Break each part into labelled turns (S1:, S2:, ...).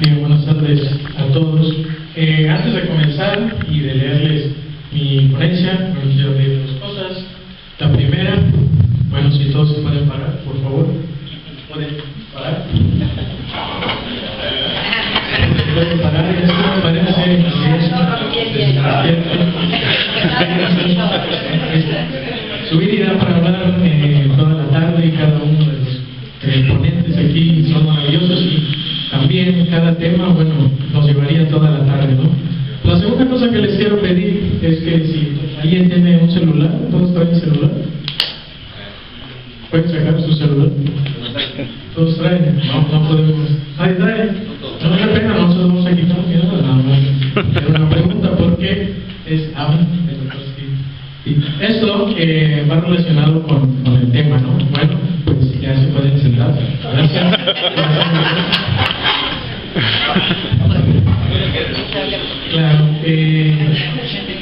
S1: Bien, buenas tardes a todos. Antes de comenzar y de leerles mi ponencia, bueno, quiero pedir dos cosas. La primera, bueno, si todos se pueden parar, por favor. ¿Pueden parar? ¿Pueden parar? Esto me parece subir y dar para hablar toda la tarde, y cada uno de los ponentes aquí son maravillosos, y también cada tema, bueno, nos llevaría toda la tarde, ¿no? La segunda cosa que les quiero pedir es que si alguien tiene un celular, ¿todos traen celular? ¿Pueden sacar su celular? ¿Todos traen? No podemos. ¿Ahí traen? No me pena, nosotros vamos a quitar nada más. Pero una pregunta, ¿por qué es esto va relacionado con el tema, ¿no? Bueno, pues ya se pueden sentar. Gracias. Claro.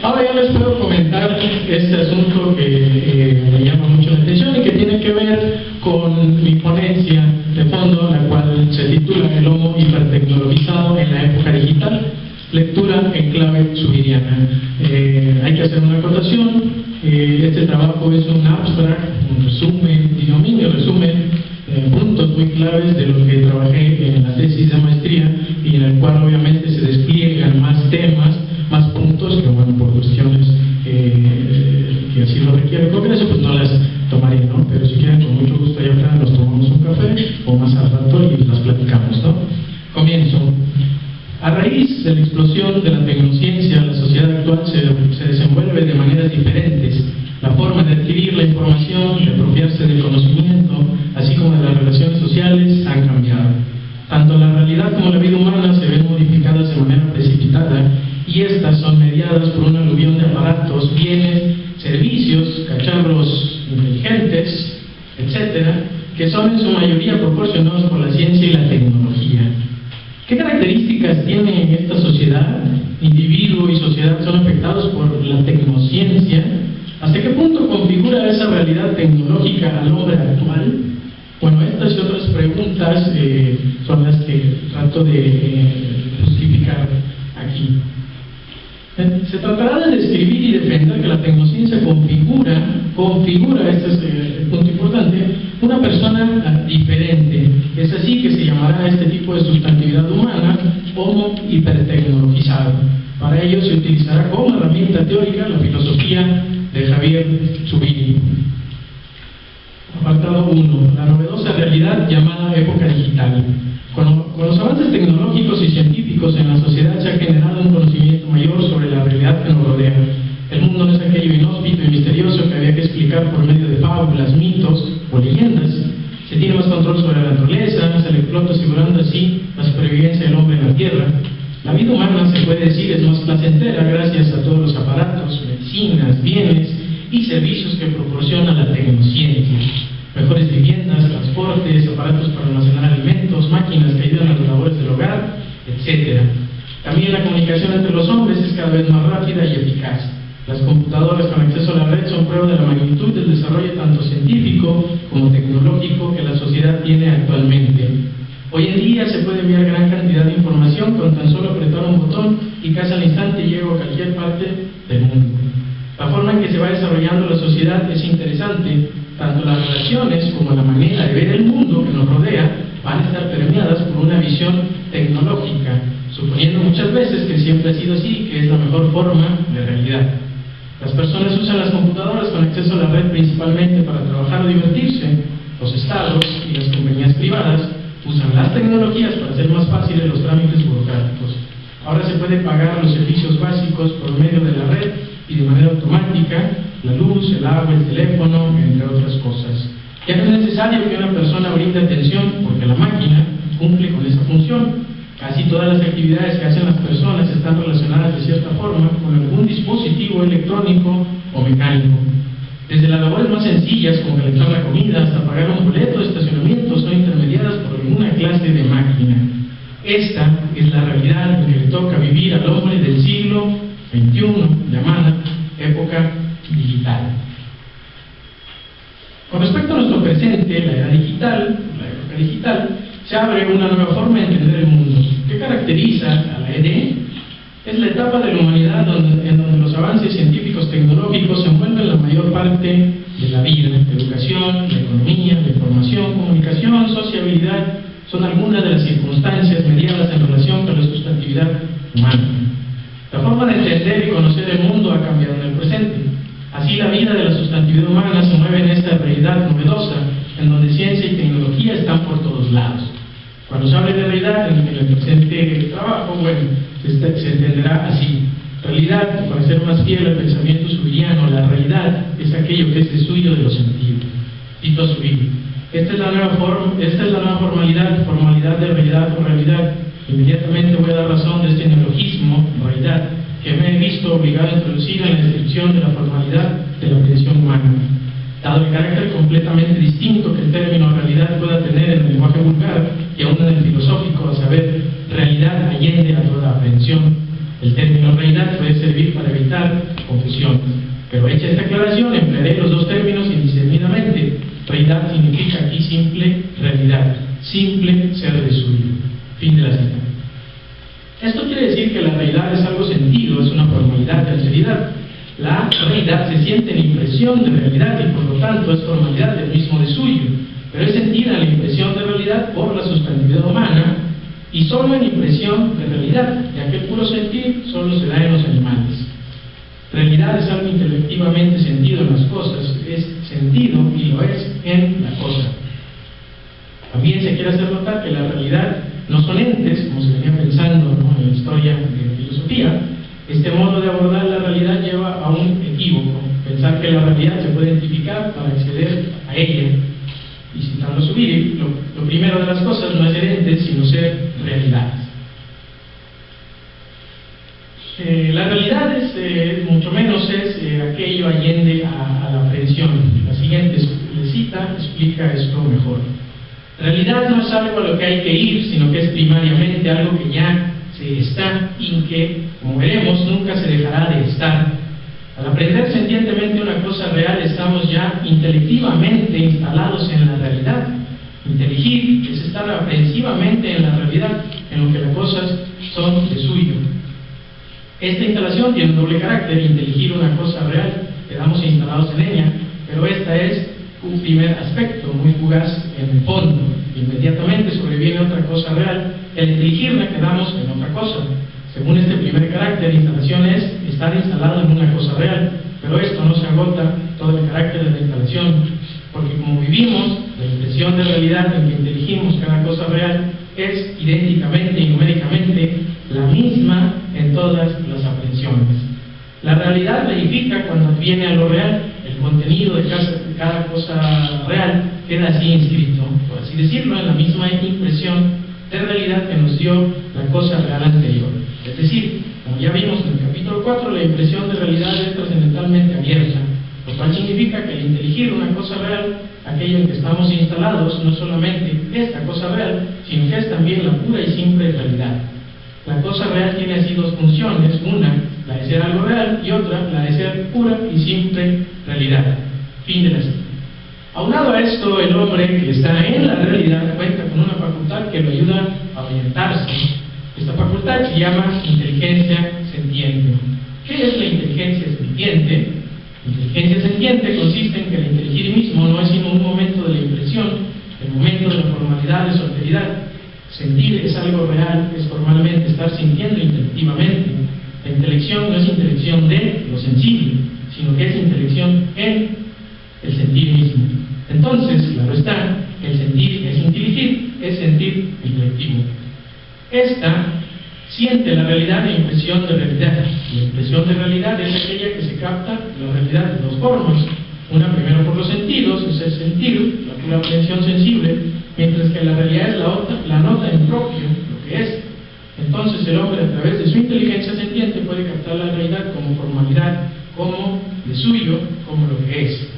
S1: Ahora ya les puedo comentar este asunto que me llama mucho la atención y que tiene que ver con mi ponencia de fondo, la cual se titula El Homo hipertecnologizado en la época digital, lectura en clave subiriana. Hay que hacer una acotación. Este trabajo es un abstract, un resumen, puntos muy claves de lo que trabajé en la tesis de maestría, y en el cual obviamente se despliegan más temas, más puntos que, bueno, por cuestiones que así lo requiere el Congreso, pues no las tomaré, ¿no? Pero si quieren, con mucho gusto allá afuera nos tomamos un café o más al rato y las platicamos, ¿no? Comienzo. A raíz de la explosión de la tecnociencia, la sociedad actual se desenvuelve de maneras diferentes. La forma de adquirir la información, de apropiarse del conocimiento, así como de las relaciones sociales, han cambiado. Tanto la realidad como la vida humana se ven modificadas de manera precipitada, y estas son mediadas por una aluvión de aparatos, bienes, servicios, cacharros inteligentes, etcétera, que son en su mayoría proporcionados por la ciencia y la tecnología. ¿Qué características tiene esta sociedad? Individuo y sociedad son afectados por la tecnociencia. ¿Hasta qué punto configura esa realidad tecnológica al hombre actual? Bueno, estas y otras preguntas son las que trato de justificar aquí. Se tratará de describir y defender que la tecnociencia configura, este es el punto importante, una persona diferente. Es así que se llamará este tipo de sustantividad humana Homo hipertecnologizado. Para ello se utilizará como herramienta teórica la filosofía de Javier Zubiri. Apartado 1. La novedosa realidad llamada época digital. Con los avances tecnológicos y científicos en la sociedad se ha generado un conocimiento mayor sobre la realidad que nos rodea. El mundo no es aquello inhóspito y misterioso que había que explicar por medio de fábulas, mitos o leyendas. Se tiene más control sobre la naturaleza, se le explota asegurando así la supervivencia del hombre en la tierra. La vida humana, se puede decir, es más placentera gracias a todos los aparatos, medicinas, bienes y servicios que proporciona la tecnociencia. Mejores viviendas, transportes, aparatos para almacenar alimentos, máquinas que ayudan a las labores del hogar, etc. También la comunicación entre los hombres es cada vez más rápida y eficaz. Las computadoras con acceso a la red son prueba de la magnitud del desarrollo tanto científico como tecnológico que la sociedad tiene actualmente. Hoy en día se puede enviar gran cantidad de información con tan solo apretar un botón y casi al instante llega a cualquier parte del mundo. La forma en que se va desarrollando la sociedad es interesante. Tanto las relaciones como la manera de ver el mundo que nos rodea van a estar permeadas por una visión tecnológica, suponiendo muchas veces que siempre ha sido así, que es la mejor forma de realidad. Las personas usan las computadoras con acceso a la red principalmente para trabajar o divertirse. Los estados y las compañías privadas usan las tecnologías para hacer más fáciles los trámites burocráticos. Ahora se puede pagar los servicios básicos por medio de la red y de manera automática, la luz, el agua, el teléfono, entre otras cosas. Ya no es necesario que una persona brinde atención porque la máquina cumple con esa función. Casi todas las actividades que hacen las personas están relacionadas de cierta forma con algún dispositivo electrónico o mecánico. Desde las labores más sencillas, como calentar la comida, hasta pagar un boleto de estacionamiento, son intermediadas por alguna clase de máquina. Esta es la realidad en que le toca vivir al hombre del siglo XXI, llamada época digital. Con respecto a nuestro presente, la era digital, la época digital, se abre una nueva forma de entender el mundo. ¿Qué caracteriza a la ED es la etapa de la humanidad en donde los avances científicos tecnológicos envuelven la mayor parte de la vida. La educación, la economía, la información, comunicación, sociabilidad son algunas de las circunstancias mediadas en relación con la sustantividad humana. La forma de entender y conocer el mundo ha cambiado en el presente. Así la vida de la sustantividad humana se mueve en esta realidad novedosa, en donde ciencia y tecnología están por todos lados. Cuando se habla de realidad en el presente trabajo, bueno, se entenderá así. Realidad, para ser más fiel al pensamiento subiriano, la realidad es aquello que es desuyo de los sentidos. Cito a Zubiri. Esta es la nueva formalidad de realidad o realidad. Inmediatamente voy a dar razón de este neologismo, realidad, que me he visto obligado a introducir en la descripción de la formalidad de la aprehensión humana. Dado el carácter completamente distinto que el término realidad pueda tener en el lenguaje vulgar y aún en el filosófico, a saber, realidad allende a toda aprehensión, el término realidad puede servir para evitar confusión. Pero hecha esta aclaración, emplearé los dos términos indiscernidamente. Realidad significa aquí simple realidad, simple ser de suyo. Fin de la cita. Esto quiere decir que la realidad es algo sentido, es una formalidad de alteridad. La realidad se siente en impresión de realidad y por lo tanto es formalidad del mismo de suyo, pero es sentida la impresión de realidad por la sustantividad humana y solo en impresión de realidad, ya que el puro sentir solo se da en los animales. Realidad es algo intelectivamente sentido en las cosas, es sentido y lo es en la cosa. También se quiere hacer notar que la realidad no son entes, como se venía pensando, ¿no?, en la historia de filosofía. Este modo de abordar la realidad lleva a un equívoco, pensar que la realidad se puede identificar para acceder a ella. Y citando Zubiri, lo primero de las cosas no es ser entes, sino ser realidades. La realidad es, mucho menos es aquello allende a la aprehensión. La siguiente cita explica esto mejor. Realidad no es algo a lo que hay que ir, sino que es primariamente algo que ya se está y que, como veremos, nunca se dejará de estar. Al aprender sentientemente una cosa real, estamos ya intelectivamente instalados en la realidad. Inteligir es estar aprehensivamente en la realidad, en lo que las cosas son de suyo. Esta instalación tiene un doble carácter: inteligir una cosa real, quedamos instalados en ella, pero esta es un primer aspecto muy fugaz en el fondo. Inmediatamente sobreviene otra cosa real, el inteligirla quedamos en otra cosa. Según este primer carácter, instalación es estar instalado en una cosa real, pero esto no se agota todo el carácter de la instalación, porque como vivimos, la impresión de realidad en que inteligimos cada cosa real es idénticamente y numéricamente la misma en todas las aprehensiones. La realidad verifica cuando adviene a lo real, el contenido de cada cosa real queda así inscrito, por así decirlo, en la misma impresión de realidad que nos dio la cosa real anterior. Es decir, como ya vimos en el capítulo 4, la impresión de realidad es trascendentalmente abierta, lo cual significa que al inteligir una cosa real, aquello en que estamos instalados, no solamente esta cosa real, sino que es también la pura y simple realidad. La cosa real tiene así dos funciones: una, la de ser algo real, y otra, la de ser pura y simple realidad. Fin de la cita. Aunado a esto, el hombre que está en la realidad cuenta con una facultad que lo ayuda a orientarse. Esta facultad se llama inteligencia sentiente. ¿Qué es la inteligencia sentiente? La inteligencia sentiente consiste en que el inteligir mismo no es sino un momento de la impresión, el momento de la formalidad de su alteridad. Sentir es algo real, es formalmente estar sintiendo intelectivamente. La intelección no es intelección de lo sensible, sino que es intelección en el sentir mismo. Entonces, claro está, el sentir es inteligir, es sentir intelectivo. Esta siente la realidad e impresión de realidad. La impresión de realidad es aquella que se capta la realidad de dos formas. Una primero por los sentidos, es el sentir, la pura aprehensión sensible, mientras que la realidad es la nota en propio, lo que es. Entonces el hombre, a través de su inteligencia sentiente, puede captar la realidad como formalidad, como de suyo, como lo que es.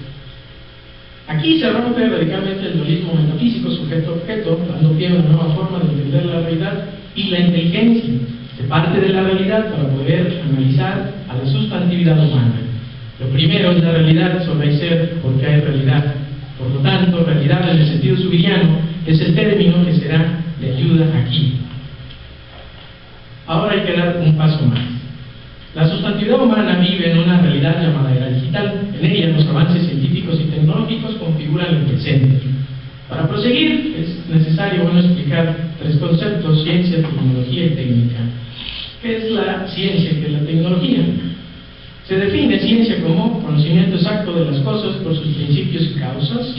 S1: Aquí se rompe radicalmente el dualismo metafísico sujeto-objeto, dando pie a una nueva forma de entender la realidad y la inteligencia. Se parte de la realidad para poder analizar a la sustantividad humana. Lo primero es la realidad, solo hay ser porque hay realidad. Por lo tanto, realidad en el sentido subiriano es el término que será de ayuda aquí. ahora hay que dar un paso más. La sustantividad humana vive en una realidad llamada era digital. En ella los avances científicos y tecnológicos configuran el presente. Para proseguir es necesario explicar tres conceptos: ciencia, tecnología y técnica. ¿Qué es la ciencia y qué es la tecnología? Se define ciencia como conocimiento exacto de las cosas por sus principios y causas,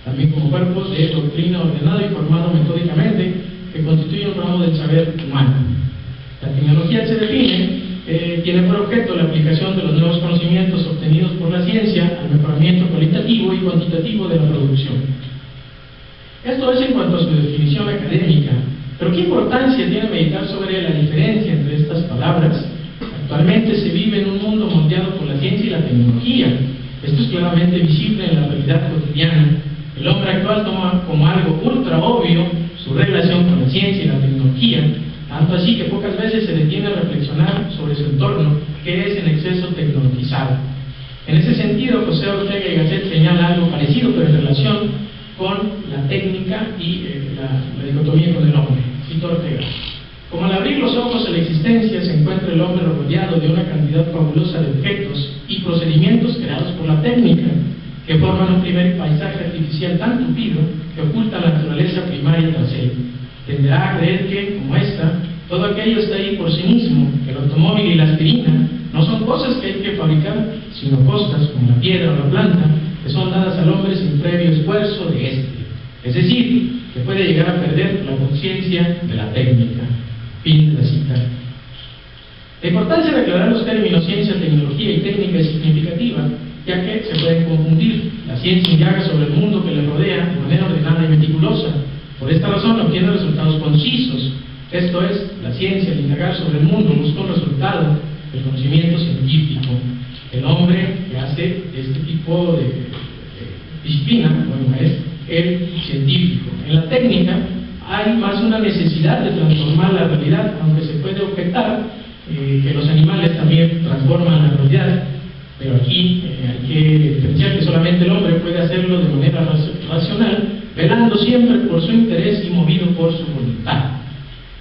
S1: también como cuerpos de doctrina ordenado y formado metódicamente que constituye un ramo del saber humano. La tecnología se define tiene por objeto la aplicación de los nuevos conocimientos obtenidos por la ciencia al mejoramiento cualitativo y cuantitativo de la producción. Esto es en cuanto a su definición académica, pero ¿qué importancia tiene meditar sobre la diferencia entre estas palabras? Actualmente se vive en un mundo moldeado por la ciencia y la tecnología. Esto es claramente visible en la realidad cotidiana. El hombre actual toma como algo ultra obvio su relación con la ciencia y la tecnología, tanto así que pocas veces se detiene a reflexionar sobre su entorno, que es en exceso tecnologizado. En ese sentido, José Ortega y Gasset señala algo parecido, pero en relación con la técnica y la dicotomía con el hombre. Cito Ortega: como al abrir los ojos a la existencia se encuentra el hombre rodeado de una cantidad fabulosa de objetos y procedimientos creados por la técnica, que forman un primer paisaje artificial tan tupido que oculta la naturaleza primaria tras él. Tenderá a creer que, como esta, todo aquello está ahí por sí mismo, que el automóvil y la aspirina no son cosas que hay que fabricar, sino cosas como la piedra o la planta, que son dadas al hombre sin previo esfuerzo de éste. Es decir, que puede llegar a perder la conciencia de la técnica. Fin de la cita. La importancia de aclarar los términos ciencia, tecnología y técnica es significativa, ya que se pueden confundir. La ciencia indaga sobre el mundo que le rodea de manera ordenada y meticulosa. Por esta razón obtiene resultados concisos. Esto es, la ciencia, al indagar sobre el mundo, busca un resultado, el conocimiento científico. El hombre que hace este tipo de disciplina, bueno, es el científico. En la técnica hay más una necesidad de transformar la realidad, aunque se puede objetar que los animales también transforman la realidad, pero aquí hay que diferenciar que solamente el hombre puede hacerlo de manera racional, velando siempre por su interés y movido por su voluntad.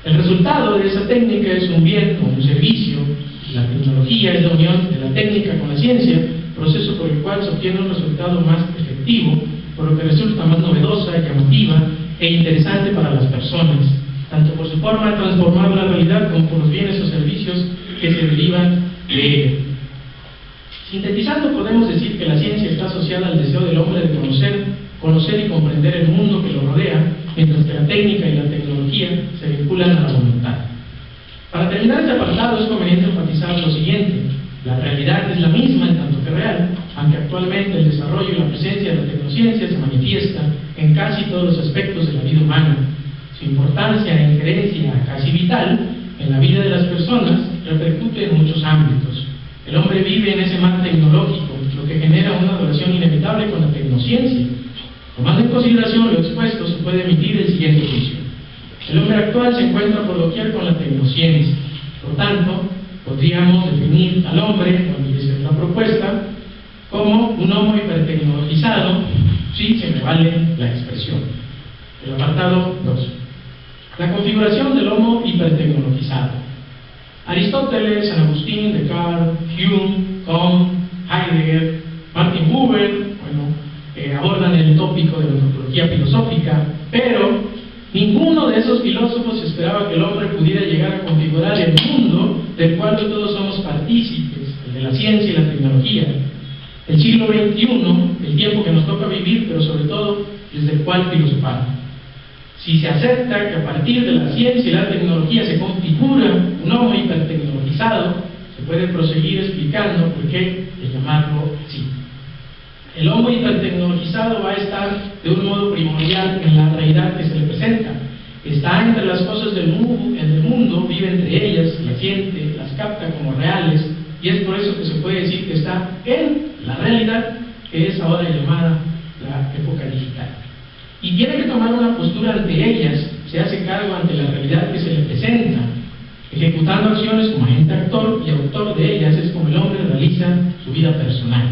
S1: El resultado de esa técnica es un bien o un servicio. La tecnología es la unión de la técnica con la ciencia, proceso por el cual se obtiene un resultado más efectivo, por lo que resulta más novedosa, llamativa e interesante para las personas, tanto por su forma de transformar la realidad como por los bienes o servicios que se derivan de ella. Sintetizando, podemos decir que la ciencia está asociada al deseo del hombre de conocer y comprender el mundo que lo rodea, mientras que la técnica y la tecnología se vinculan a la voluntad. Para terminar este apartado es conveniente enfatizar lo siguiente: la realidad es la misma en tanto que real, aunque actualmente el desarrollo y la presencia de la tecnociencia se manifiesta en casi todos los aspectos de la vida humana. Su importancia e injerencia casi vital en la vida de las personas repercute en muchos ámbitos. El hombre vive en ese mar tecnológico, lo que genera una relación inevitable con la tecnociencia. Tomando en consideración lo expuesto, se puede emitir el siguiente juicio: el hombre actual se encuentra por doquier con la tecnociencia. Por tanto, podríamos definir al hombre, cuando dice la propuesta, como un homo hipertecnologizado, si se me vale la expresión. El apartado 2. La configuración del homo hipertecnologizado. Aristóteles, San Agustín, Descartes, Hume, Comte, Heidegger, Martin Buber, abordan el tópico de la antropología filosófica, pero ninguno de esos filósofos esperaba que el hombre pudiera llegar a configurar el mundo del cual todos somos partícipes, el de la ciencia y la tecnología. El siglo XXI, el tiempo que nos toca vivir, pero sobre todo desde el cual filosofar. Si se acepta que a partir de la ciencia y la tecnología se configura un homo hipertecnologizado, se puede proseguir explicando por qué llamarlo así. El homo hipertecnologizado va a estar de un modo primordial en la realidad que se le presenta. Está entre las cosas del mundo, vive entre ellas, las siente, las capta como reales, y es por eso que se puede decir que está en la realidad, que es ahora llamada la época digital. Y tiene que tomar una postura ante ellas, se hace cargo ante la realidad que se le presenta, ejecutando acciones como agente actor y autor de ellas. Es como el hombre realiza su vida personal.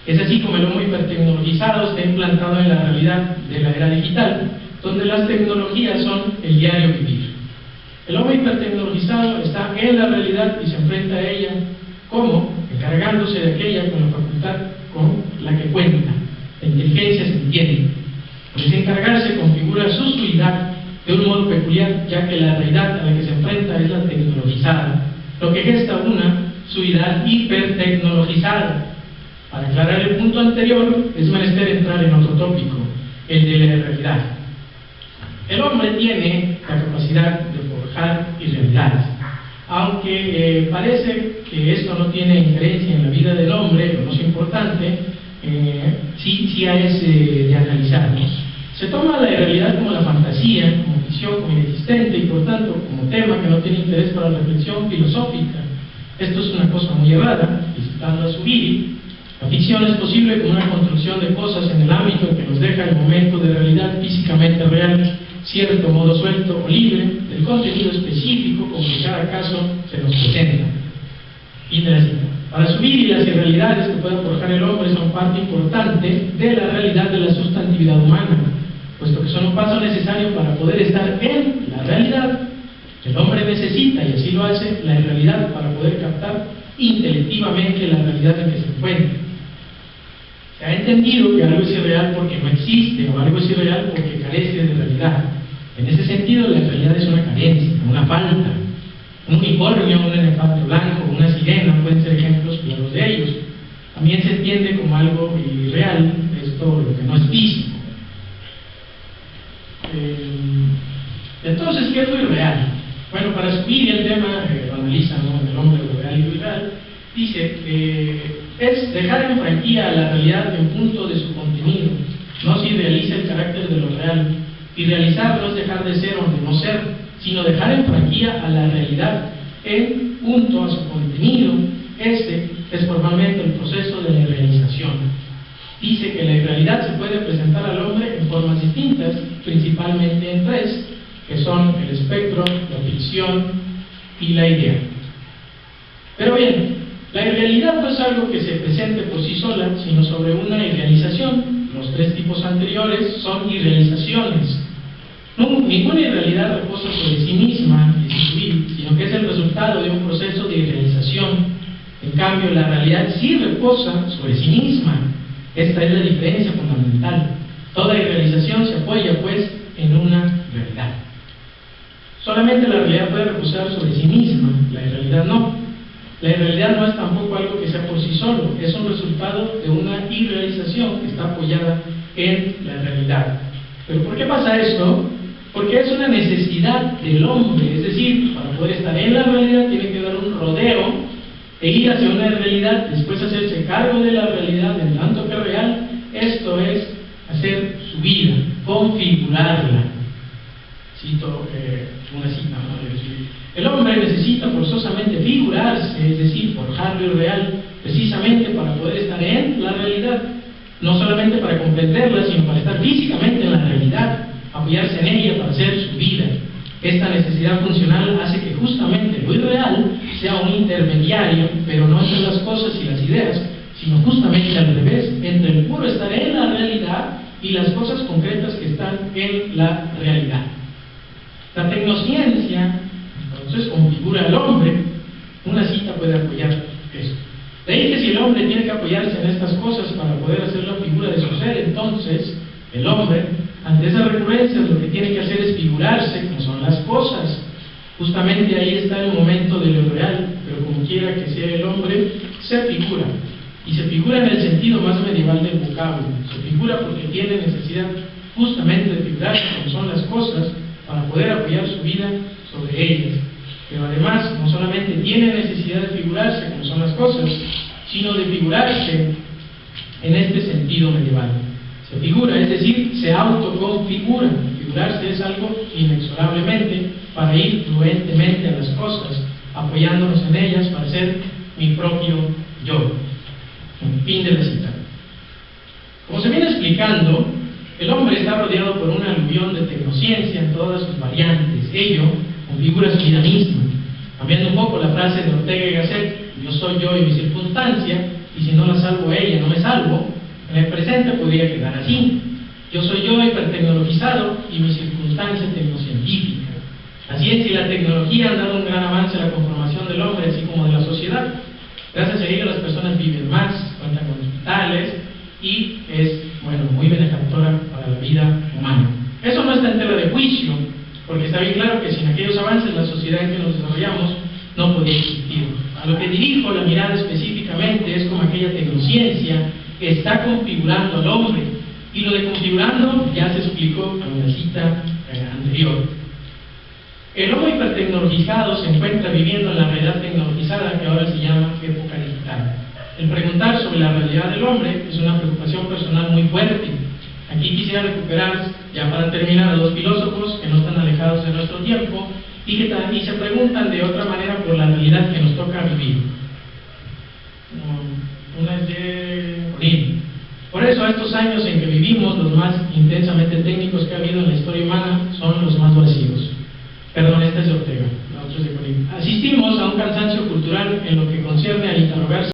S1: Es así como el homo hipertecnologizado está implantado en la realidad de la era digital, donde las tecnologías son el diario vivir. El hombre hipertecnologizado está en la realidad y se enfrenta a ella como encargándose de aquella con la facultad con la que cuenta. La inteligencia se entiende. Por ese encargarse configura su suidad de un modo peculiar, ya que la realidad a la que se enfrenta es la tecnologizada, lo que gesta una suidad hipertecnologizada. Para aclarar el punto anterior, es menester entrar en otro tópico, el de la realidad. El hombre tiene la capacidad de forjar irrealidades, aunque parece que esto no tiene injerencia en la vida del hombre, lo más importante, sí es de analizar, ¿no? Se toma la irrealidad como la fantasía, como ficción, como inexistente y por tanto como tema que no tiene interés para la reflexión filosófica. Esto es una cosa muy errada, y citando a Zubiri, la ficción es posible como una construcción de cosas en el ámbito en que nos deja el momento de realidad físicamente real, cierto modo suelto o libre del contenido específico con que cada caso se nos presenta. Fin de la cita. Para Zubiri, las irrealidades que pueda forjar el hombre son parte importante de la realidad de la sustantividad humana, puesto que son un paso necesario para poder estar en la realidad. El hombre necesita, y así lo hace, la irrealidad para poder captar intelectivamente la realidad en que se encuentra. Se ha entendido que algo es irreal porque no existe, o algo es irreal porque carece de realidad. En ese sentido, la realidad es una carencia, una falta. Un unicornio, un elefante blanco, una sirena pueden ser ejemplos claros de ellos. También se entiende como algo irreal, esto lo que no es físico. Entonces, ¿qué es lo irreal? Bueno, para subir el tema, lo analiza, ¿no?, en el hombre, lo real y lo irreal, dice es dejar en franquía a la realidad en punto de su contenido, no se idealiza el carácter de lo real. Y realizar no es dejar de ser o de no ser, sino dejar en franquía a la realidad en punto a su contenido. Este es formalmente el proceso de la realización. Dice que la irrealidad se puede presentar al hombre en formas distintas, principalmente en tres, que son el espectro, la ficción y la idea. Pero bien, la irrealidad no es algo que se presente por sí sola, sino sobre una irrealización. Los tres tipos anteriores son irrealizaciones. Ninguna irrealidad reposa sobre sí misma, sino que es el resultado de un proceso de irrealización. En cambio, la realidad sí reposa sobre sí misma. Esta es la diferencia fundamental. Toda irrealización se apoya, pues, en una realidad. Solamente la realidad puede reposar sobre sí misma, la irrealidad no. La irrealidad no es tampoco algo que sea por sí solo, es un resultado de una irrealización que está apoyada en la realidad. ¿Pero por qué pasa esto? Porque es una necesidad del hombre, es decir, para poder estar en la realidad tiene que dar un rodeo e ir hacia una realidad, después hacerse cargo de la realidad en tanto que real. Esto es hacer su vida, configurarla. Cito una cita, ¿no? El hombre necesita forzosamente figurarse, es decir, forjar lo irreal, precisamente para poder estar en la realidad, no solamente para comprenderla, sino para estar físicamente en la realidad, apoyarse en ella para hacer su vida. Esta necesidad funcional hace que justamente lo irreal sea un intermediario, pero no entre las cosas y las ideas, sino justamente al revés, entre el puro estar en la realidad y las cosas concretas que están en la realidad. La tecnosciencia entonces configura al hombre. Una cita puede apoyar esto. De ahí que si el hombre tiene que apoyarse en estas cosas para poder hacer la figura de su ser, entonces el hombre, ante esas recurrencias, lo que tiene que hacer es figurarse como son las cosas. Justamente ahí está el momento de lo real, pero como quiera que sea el hombre, se figura. Y se figura en el sentido más medieval del vocablo. Se figura porque tiene necesidad justamente de figurarse como son las cosas para poder apoyar su vida sobre ellas. Pero además, no solamente tiene necesidad de figurarse como son las cosas, sino de figurarse en este sentido medieval. Se figura, es decir, se autoconfigura. Figurarse es algo inexorablemente para ir fluentemente a las cosas, apoyándonos en ellas para ser mi propio yo. Fin de la cita. Como se viene explicando, el hombre está rodeado por una aluvión de tecnociencia en todas sus variantes. Ello configura su vida misma. Cambiando un poco la frase de Ortega y Gasset, yo soy yo y mi circunstancia, y si no la salvo a ella, no me salvo, en el presente podría quedar así: yo soy yo hipertecnologizado y mi circunstancia tecnocientífica. La ciencia y la tecnología han dado un gran avance en la conformación del hombre, así como de la sociedad. Gracias a ello las personas viven más, cuentan con hospitales y es, bueno, muy benefactora para la vida humana. Eso no está en tela de juicio, porque está bien claro que sin aquellos avances la sociedad en que nos desarrollamos no podía existir. A lo que dirijo la mirada específicamente es como aquella tecnociencia que está configurando al hombre, y lo de configurando ya se explicó en la cita anterior. El hombre hipertecnologizado se encuentra viviendo en la realidad tecnologizada que ahora se llama época digital. El preguntar sobre la realidad del hombre es una preocupación personal muy fuerte. Aquí quisiera recuperar, ya para terminar, a dos filósofos que no están alejados de nuestro tiempo y que también se preguntan de otra manera por la realidad que nos toca vivir. Una es de O'Neill. Por eso, a estos años en que vivimos, los más intensamente técnicos que ha habido en la historia humana son los más vacíos. Perdón, este es de Ortega, la otra es de O'Neill. Asistimos a un cansancio cultural en lo que concierne al interrogarse